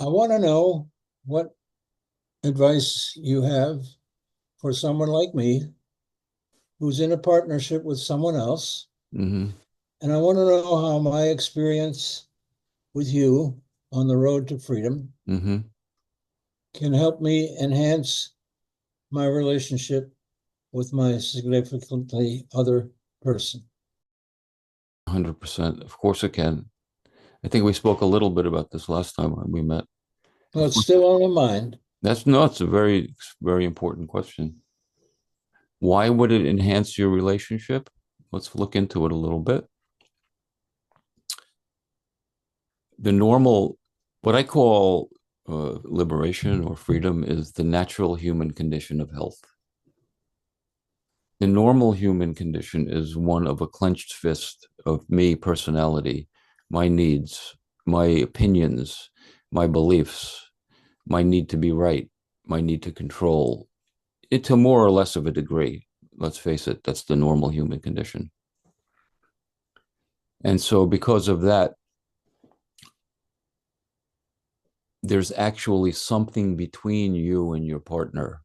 I want to know what advice you have for someone like me who's in a partnership with someone else. Hmm. And I want to know how my experience with you on the road to freedom Hmm. can help me enhance my relationship with my significantly other person. 100%. Of course it can. I think we spoke a little bit about this last time when we met. Well, Of it's course, still on my mind. that's no, it's a very important question. Why would it enhance your relationship? Let's look into it a little bit. The normal, what I call liberation or freedom, is the natural human condition of health. The normal human condition is one of a clenched fist of me personality, my needs, my opinions, my beliefs, my need to be right, my need to control it to more or less of a degree. Let's face it, that's the normal human condition. And so, because of that, there's actually something between you and your partner.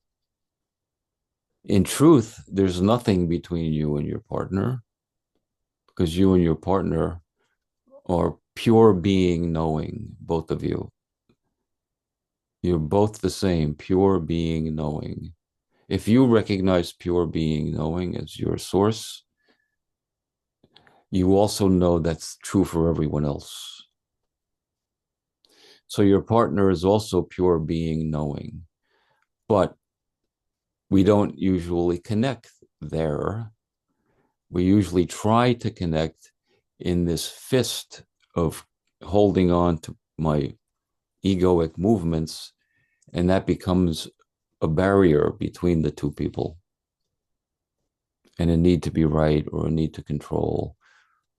In truth, there's nothing between you and your partner because you and your partner are pure being knowing, both of you. You're both the same, pure being knowing. If you recognize pure being knowing as your source, you also know that's true for everyone else. So your partner is also pure being knowing, but we don't usually connect there. We usually try to connect in this fist of holding on to my egoic movements, and that becomes a barrier between the two people and a need to be right or a need to control,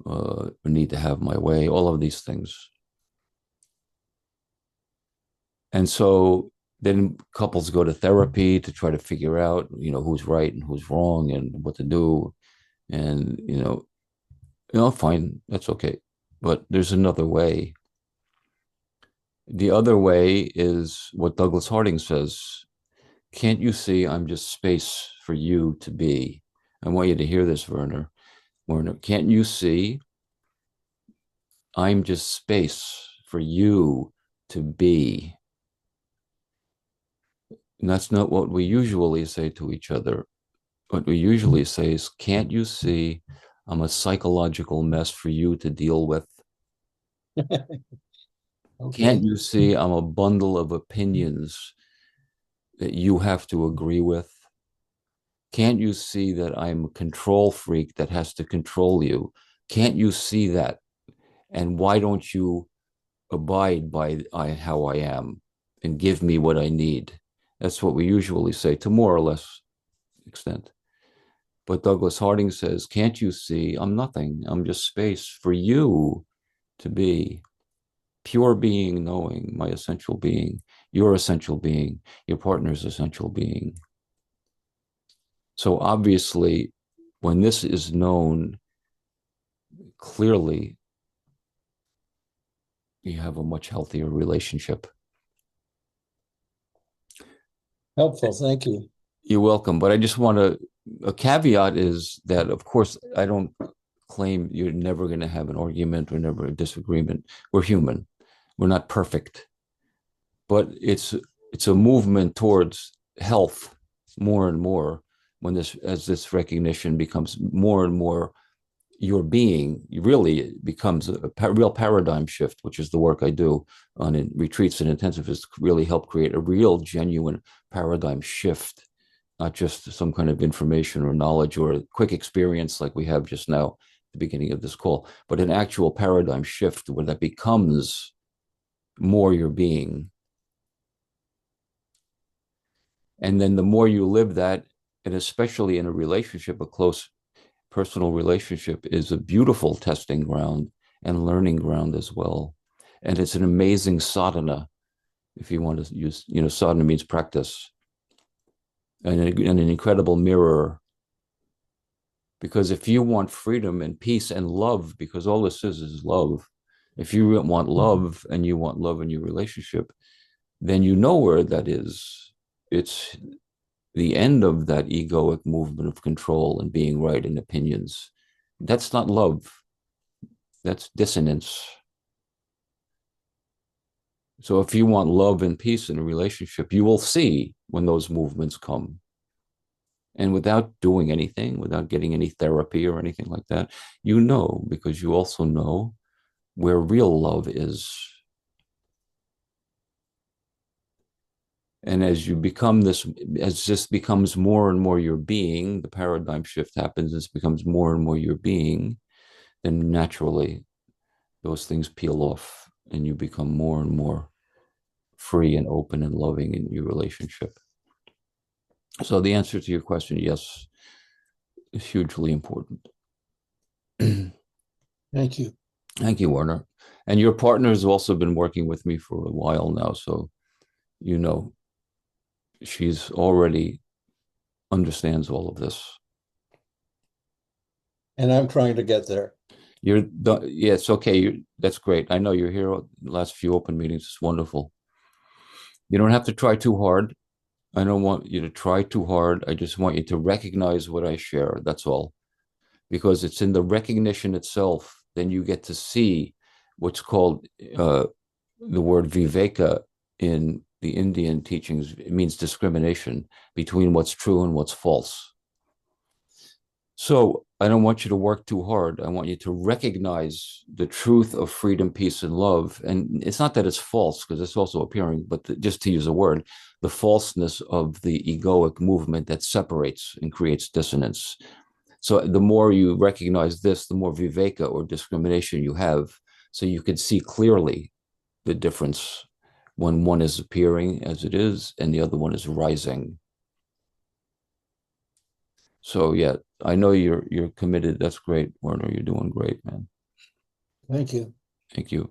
a need to have my way, all of these things. And so then couples go to therapy to try to figure out, who's right and who's wrong and what to do. And, fine, that's okay. But there's another way. The other way is what Douglas Harding says. Can't you see I'm just space for you to be? I want you to hear this, Werner. Werner, can't you see I'm just space for you to be? And that's not what we usually say to each other. What we usually say is, can't you see I'm a psychological mess for you to deal with? Can't Okay. you see I'm a bundle of opinions that you have to agree with? Can't you see that I'm a control freak that has to control you? Can't you see that? And why don't you abide by how I am and give me what I need? That's what we usually say to more or less extent. But Douglas Harding says, can't you see I'm nothing? I'm just space for you to be pure being, knowing my essential being, your essential being, your partner's essential being. So obviously, when this is known clearly, you have a much healthier relationship. Helpful. Thank you. You're welcome. But I just want to, a caveat is that, of course, I don't claim you're never going to have an argument or never a disagreement. We're human. We're not perfect, but it's a movement towards health more and more when this as this recognition becomes more and more your being really becomes a real paradigm shift, which is the work I do on retreats and intensivists, really help create a real genuine paradigm shift, not just some kind of information or knowledge or a quick experience like we have just now at the beginning of this call, but an actual paradigm shift where that becomes more your being. And then the more you live that, and especially in a relationship, a close personal relationship is a beautiful testing ground and learning ground as well. And it's an amazing sadhana, if you want to use, sadhana means practice, and an incredible mirror. Because if you want freedom and peace and love, because all this is love, If you want love and you want love in your relationship, then you know where that is. It's the end of that egoic movement of control and being right in opinions. That's not love. That's dissonance. So if you want love and peace in a relationship, you will see when those movements come. And without doing anything, without getting any therapy or anything like that, you know, because you also know where real love is. And as you become this, as this becomes more and more your being, the paradigm shift happens, this becomes more and more your being, then naturally those things peel off and you become more and more free and open and loving in your relationship. So the answer to your question, yes, is hugely important. Thank you. Thank you, Warner. And your partner has also been working with me for a while now, so you know she's already understands all of this. And I'm trying to get there. Yeah, it's okay. That's great. I know you're here the last few open meetings. It's wonderful. You don't have to try too hard. I don't want you to try too hard. I just want you to recognize what I share. That's all. Because it's in the recognition itself, then you get to see what's called the word viveka in the Indian teachings. It means discrimination between what's true and what's false. So I don't want you to work too hard. I want you to recognize the truth of freedom, peace, and love. And it's not that it's false, because it's also appearing, but just to use a word, the falseness of the egoic movement that separates and creates dissonance. So the more you recognize this, the more viveka or discrimination you have. So you can see clearly the difference when one is appearing as it is and the other one is rising. So yeah, I know you're committed. That's great, Werner. You're doing great, man. Thank you. Thank you.